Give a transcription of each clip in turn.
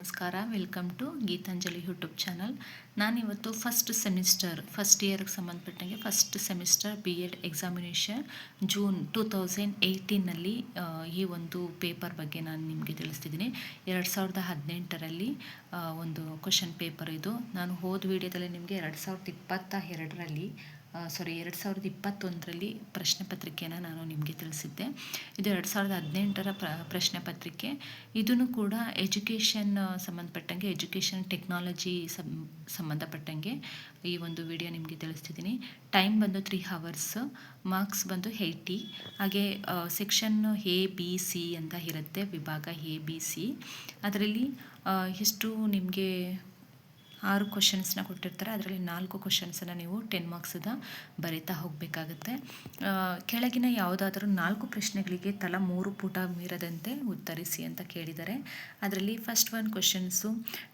ನಮಸ್ಕಾರ, welcome to Geetanjali YouTube channel. ನಾನಿವತ್ತು first ಇಯರ್ಗೆ ಸಂಬಂಧಪಟ್ಟಂಗೆ first semester BEd examination June 2018ನಲ್ಲಿ ಈ ಒಂದು ಪೇಪರ್ ಬಗ್ಗೆ ನಾನು ನಿಮಗೆ ತಿಳಿಸ್ತಿದ್ದೀನಿ. 2018ರಲ್ಲಿ ಒಂದು ಕ್ವಶನ್ ಪೇಪರ್ ಇದು. ನಾನು ಹೋದ ವಿಡಿಯೋದಲ್ಲಿ ನಿಮಗೆ 2021ರಲ್ಲಿ ಪ್ರಶ್ನೆ ಪತ್ರಿಕೆಯನ್ನು ನಾನು ನಿಮಗೆ ತಿಳಿಸಿದ್ದೆ. ಇದು 2018ರ ಪ್ರಶ್ನೆ ಪತ್ರಿಕೆ. ಇದನ್ನು ಕೂಡ ಎಜುಕೇಷನ್ ಸಂಬಂಧಪಟ್ಟಂಗೆ, ಎಜುಕೇಷನ್ ಟೆಕ್ನಾಲಜಿ ಸಂಬಂಧಪಟ್ಟಂಗೆ ಈ ಒಂದು ವಿಡಿಯೋ ನಿಮಗೆ ತಿಳಿಸ್ತಿದ್ದೀನಿ. ಟೈಮ್ ಬಂದು 3 hours, ಮಾರ್ಕ್ಸ್ ಬಂದು 80. ಹಾಗೆ ಸೆಕ್ಷನ್ ABC ಅಂತ ಇರುತ್ತೆ, ವಿಭಾಗ ABC. ಅದರಲ್ಲಿ ಎಷ್ಟು ನಿಮಗೆ 6 ಕ್ವಶನ್ಸ್ನ ಕೊಟ್ಟಿರ್ತಾರೆ. ಅದರಲ್ಲಿ 4 ಕ್ವಶನ್ಸನ್ನು ನೀವು 10 ಮಾರ್ಕ್ಸ್ದ ಬರೀತಾ ಹೋಗಬೇಕಾಗುತ್ತೆ. ಕೆಳಗಿನ ಯಾವುದಾದರೂ 4 ಪ್ರಶ್ನೆಗಳಿಗೆ ತಲಾ 3 ಪುಟ ಮೀರದಂತೆ ಉತ್ತರಿಸಿ ಅಂತ ಕೇಳಿದ್ದಾರೆ. ಅದರಲ್ಲಿ first one questions,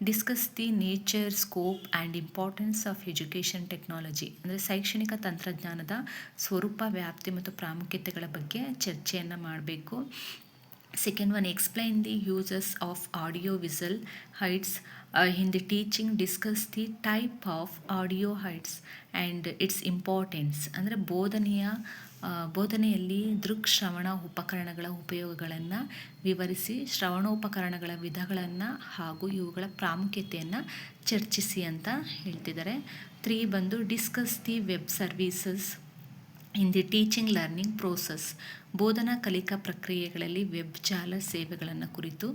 discuss the nature, scope and importance of education technology, ಅಂದರೆ ಶೈಕ್ಷಣಿಕ ತಂತ್ರಜ್ಞಾನದ ಸ್ವರೂಪ, ವ್ಯಾಪ್ತಿ ಮತ್ತು ಪ್ರಾಮುಖ್ಯತೆಗಳ ಬಗ್ಗೆ ಚರ್ಚೆಯನ್ನು ಮಾಡಬೇಕು. Second one, explain the uses of audio visual aids in the teaching. Discuss the type of audio aids and its importance. ಅಂದರೆ ಬೋಧನೆಯಲ್ಲಿ ಶ್ರವಣ ಉಪಕರಣಗಳ ಉಪಯೋಗಗಳನ್ನು ವಿವರಿಸಿ, ಶ್ರವಣೋಪಕರಣಗಳ ವಿಧಗಳನ್ನು ಹಾಗೂ ಇವುಗಳ ಪ್ರಾಮುಖ್ಯತೆಯನ್ನು ಚರ್ಚಿಸಿ ಅಂತ ಹೇಳ್ತಿದ್ದಾರೆ. 3 ಬಂದು discuss the web services in the teaching learning process, ಬೋಧನಾ ಕಲಿಕಾ ಪ್ರಕ್ರಿಯೆಗಳಲ್ಲಿ ವೆಬ್ ಜಾಲ ಸೇವೆಗಳನ್ನು ಕುರಿತು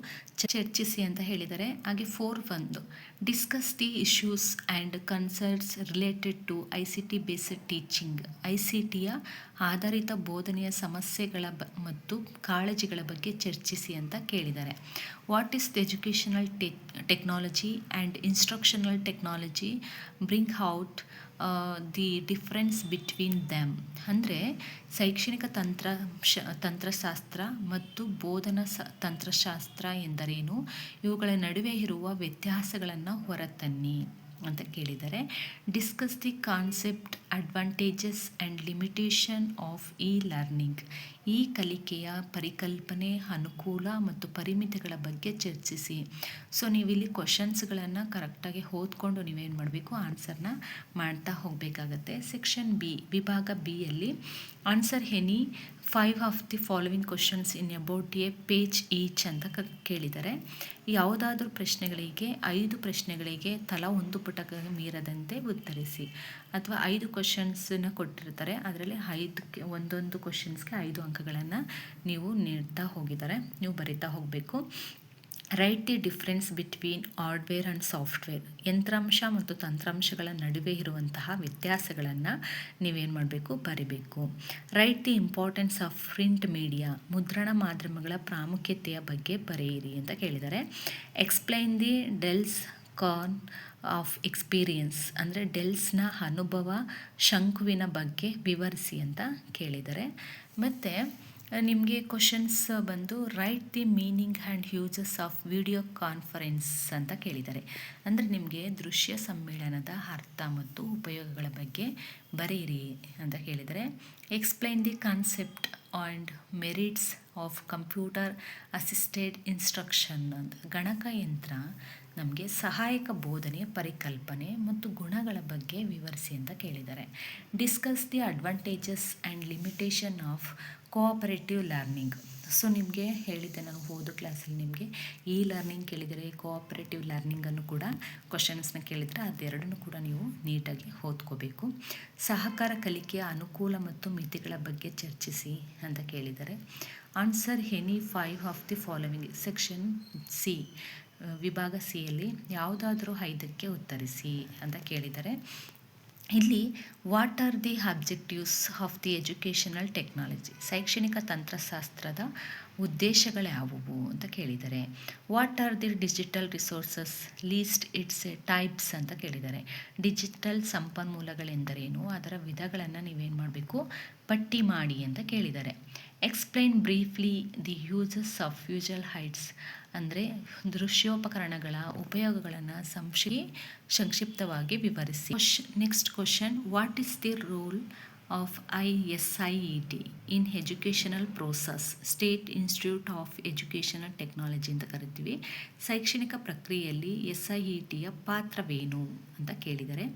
ಚರ್ಚಿಸಿ ಅಂತ ಹೇಳಿದ್ದಾರೆ. ಹಾಗೆ 4 ಬಂದು discuss the issues and concerns related to ICT based teaching, ICTಯ ಆಧಾರಿತ ಬೋಧನೆಯ ಸಮಸ್ಯೆಗಳ ಮತ್ತು ಕಾಳಜಿಗಳ ಬಗ್ಗೆ ಚರ್ಚಿಸಿ ಅಂತ ಕೇಳಿದ್ದಾರೆ. What is the educational technology and instructional technology, bring out the difference between them, ಅಂದರೆ ಶೈಕ್ಷಣಿಕ ತಂತ್ರಶಾಸ್ತ್ರ ಮತ್ತು ಬೋಧನಾ ತಂತ್ರಶಾಸ್ತ್ರ ಎಂದರೇನು, ಇವುಗಳ ನಡುವೆ ಇರುವ ವ್ಯತ್ಯಾಸಗಳನ್ನು ಹೊರತನ್ನಿ ಅಂತ ಕೇಳಿದ್ದಾರೆ. Discuss the concept, advantages and limitation of learning, ಈ ಕಲಿಕೆಯ ಪರಿಕಲ್ಪನೆ, ಅನುಕೂಲ ಮತ್ತು ಪರಿಮಿತಿಗಳ ಬಗ್ಗೆ ಚರ್ಚಿಸಿ. ಸೊ ನೀವಿಲ್ಲಿ ಕ್ವಶನ್ಸ್ಗಳನ್ನು ಕರೆಕ್ಟಾಗಿ ಓದ್ಕೊಂಡು ನೀವೇನು ಮಾಡಬೇಕು, ಆನ್ಸರ್ನ ಮಾಡ್ತಾ ಹೋಗಬೇಕಾಗತ್ತೆ. ಸೆಕ್ಷನ್ B, ವಿಭಾಗ B-ಯಲ್ಲಿ answer any 5 of the following questions in about a page each ಅಂತ ಕೇಳಿದ್ದಾರೆ. ಯಾವುದಾದ್ರೂ ಪ್ರಶ್ನೆಗಳಿಗೆ 5 ಪ್ರಶ್ನೆಗಳಿಗೆ ತಲಾ 1 ಪುಟಕ್ಕೆ ಮೀರದಂತೆ ಉತ್ತರಿಸಿ. ಅಥವಾ 5 ಕ್ವಶನ್ಸನ್ನು ಕೊಟ್ಟಿರ್ತಾರೆ, ಅದರಲ್ಲಿ ಒಂದೊಂದು ಕ್ವಶನ್ಸ್ಗೆ 5 ಅಂಕಗಳನ್ನು ನೀವು ನೀಡ್ತಾ ಹೋಗಿದ್ದಾರೆ, ನೀವು ಬರಿತಾ ಹೋಗಬೇಕು. Write the difference between hardware and software, ಯಂತ್ರಾಂಶ ಮತ್ತು ತಂತ್ರಾಂಶಗಳ ನಡುವೆ ಇರುವಂತಹ ವ್ಯತ್ಯಾಸಗಳನ್ನು ನೀವೇನು ಮಾಡಬೇಕು, ಬರಿಬೇಕು. Write the importance of print media, ಮುದ್ರಣ ಮಾಧ್ಯಮಗಳ ಪ್ರಾಮುಖ್ಯತೆಯ ಬಗ್ಗೆ ಬರೆಯಿರಿ ಅಂತ ಕೇಳಿದ್ದಾರೆ. Explain the Dale's cone of experience, ಅಂದರೆ ಡೆಲ್ಸ್ನ ಅನುಭವ ಶಂಕುವಿನ ಬಗ್ಗೆ ವಿವರಿಸಿ ಅಂತ ಕೇಳಿದ್ದಾರೆ. ಮತ್ತು ನಿಮಗೆ ಕ್ವಶನ್ಸ್ ಬಂದು right the meaning and uses of video conference ಅಂತ ಕೇಳಿದ್ದಾರೆ. ಅಂದರೆ ನಿಮಗೆ ದೃಶ್ಯ ಸಮ್ಮೇಳನದ ಅರ್ಥ ಮತ್ತು ಉಪಯೋಗಗಳ ಬಗ್ಗೆ ಬರೆಯಿರಿ ಅಂತ ಕೇಳಿದರೆ. Explain the concept and merits of computer assisted instruction ಅಂತ, ಗಣಕಯಂತ್ರ ನಮಗೆ ಸಹಾಯಕ ಬೋಧನೆಯ ಪರಿಕಲ್ಪನೆ ಮತ್ತು ಗುಣಗಳ ಬಗ್ಗೆ ವಿವರಿಸಿ ಅಂತ ಕೇಳಿದ್ದಾರೆ. Discuss the advantages and limitation of cooperative learning. So ನಿಮಗೆ ಹೇಳಿದ್ದೆ ನಾನು ಹೋದ ಕ್ಲಾಸಲ್ಲಿ ನಿಮಗೆ ಲರ್ನಿಂಗ್ ಕೇಳಿದರೆ, ಕೋಆಪರೇಟಿವ್ ಲರ್ನಿಂಗನ್ನು ಕೂಡ ಕ್ವಶನ್ಸ್ನ ಕೇಳಿದರೆ ಅದೆರಡನ್ನೂ ಕೂಡ ನೀವು ನೀಟಾಗಿ ಓದ್ಕೋಬೇಕು. ಸಹಕಾರ ಕಲಿಕೆಯ ಅನುಕೂಲ ಮತ್ತು ಮಿತಿಗಳ ಬಗ್ಗೆ ಚರ್ಚಿಸಿ ಅಂತ ಕೇಳಿದ್ದಾರೆ. Answer any 5 of the following, section C, ವಿಭಾಗ C-ಯಲ್ಲಿ ಯಾವುದಾದ್ರೂ 5ಕ್ಕೆ ಉತ್ತರಿಸಿ ಅಂತ ಕೇಳಿದ್ದಾರೆ. ಇಲ್ಲಿ what are the objectives of the educational technology, ಶೈಕ್ಷಣಿಕ ತಂತ್ರಶಾಸ್ತ್ರದ ಉದ್ದೇಶಗಳ್ಯಾವುವು ಅಂತ ಕೇಳಿದ್ದಾರೆ. What are the digital resources, list its types ಅಂತ ಕೇಳಿದ್ದಾರೆ. ಡಿಜಿಟಲ್ ಸಂಪನ್ಮೂಲಗಳೆಂದರೇನು, ಅದರ ವಿಧಗಳನ್ನು ನೀವೇನು ಮಾಡಬೇಕು, ಪಟ್ಟಿ ಮಾಡಿ ಅಂತ ಕೇಳಿದ್ದಾರೆ. Explain briefly the uses of visual aids, ಅಂದರೆ ದೃಶ್ಯೋಪಕರಣಗಳ ಉಪಯೋಗಗಳನ್ನು ಸಂಕ್ಷಿಪ್ತವಾಗಿ ವಿವರಿಸಿ. Next question, what is the role of ISIET in educational process, state institute of educational technology ಅಂತ ಕರಿತೀವಿ. ಶೈಕ್ಷಣಿಕ ಪ್ರಕ್ರಿಯೆಯಲ್ಲಿ SIETಯ ಪಾತ್ರವೇನು ಅಂತ ಕೇಳಿದರೆ,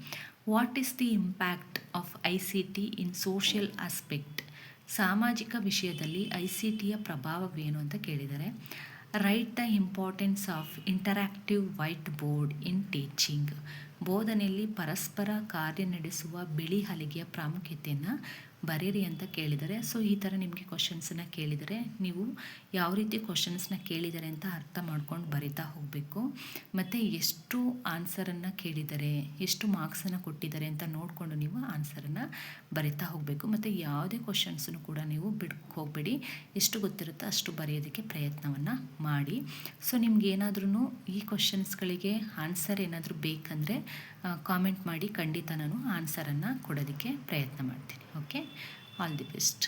what is the impact of ICT in social aspect, ಸಾಮಾಜಿಕ ವಿಷಯದಲ್ಲಿ ICTಯ ಪ್ರಭಾವವೇನು ಅಂತ ಕೇಳಿದರೆ, write the importance of interactive white board in teaching, ಬೋಧನೆಯಲ್ಲಿ ಪರಸ್ಪರ ಕಾರ್ಯ ನಡೆಸುವ ಬಿಳಿ ಹಲಿಗೆಯ ಪ್ರಾಮುಖ್ಯತೆಯನ್ನು ಬರೀರಿ ಅಂತ ಕೇಳಿದರೆ. ಸೊ ಈ ಥರ ನಿಮಗೆ ಕ್ವಶನ್ಸನ್ನು ಕೇಳಿದರೆ ನೀವು ಯಾವ ರೀತಿ ಕ್ವಶನ್ಸ್ನ ಕೇಳಿದ್ದಾರೆ ಅಂತ ಅರ್ಥ ಮಾಡ್ಕೊಂಡು ಬರಿತಾ ಹೋಗಬೇಕು. ಮತ್ತು ಎಷ್ಟು ಆನ್ಸರನ್ನು ಕೇಳಿದ್ದಾರೆ, ಎಷ್ಟು ಮಾರ್ಕ್ಸನ್ನು ಕೊಟ್ಟಿದ್ದಾರೆ ಅಂತ ನೋಡಿಕೊಂಡು ನೀವು ಆನ್ಸರನ್ನು ಬರಿತಾ ಹೋಗಬೇಕು. ಮತ್ತು ಯಾವುದೇ ಕ್ವಶನ್ಸನ್ನು ಕೂಡ ನೀವು ಬಿಡಕ್ಕೆ ಹೋಗಬೇಡಿ. ಎಷ್ಟು ಗೊತ್ತಿರುತ್ತೋ ಅಷ್ಟು ಬರೆಯೋದಕ್ಕೆ ಪ್ರಯತ್ನವನ್ನು ಮಾಡಿ. ಸೊ ನಿಮ್ಗೇನಾದ್ರೂ ಈ ಕ್ವಶನ್ಸ್ಗಳಿಗೆ ಆನ್ಸರ್ ಏನಾದರೂ ಬೇಕಂದರೆ ಕಾಮೆಂಟ್ ಮಾಡಿ, ಖಂಡಿತ ನಾನು ಆನ್ಸರನ್ನು ಕೊಡೋದಕ್ಕೆ ಪ್ರಯತ್ನ ಮಾಡ್ತೀನಿ. Okay, all the best.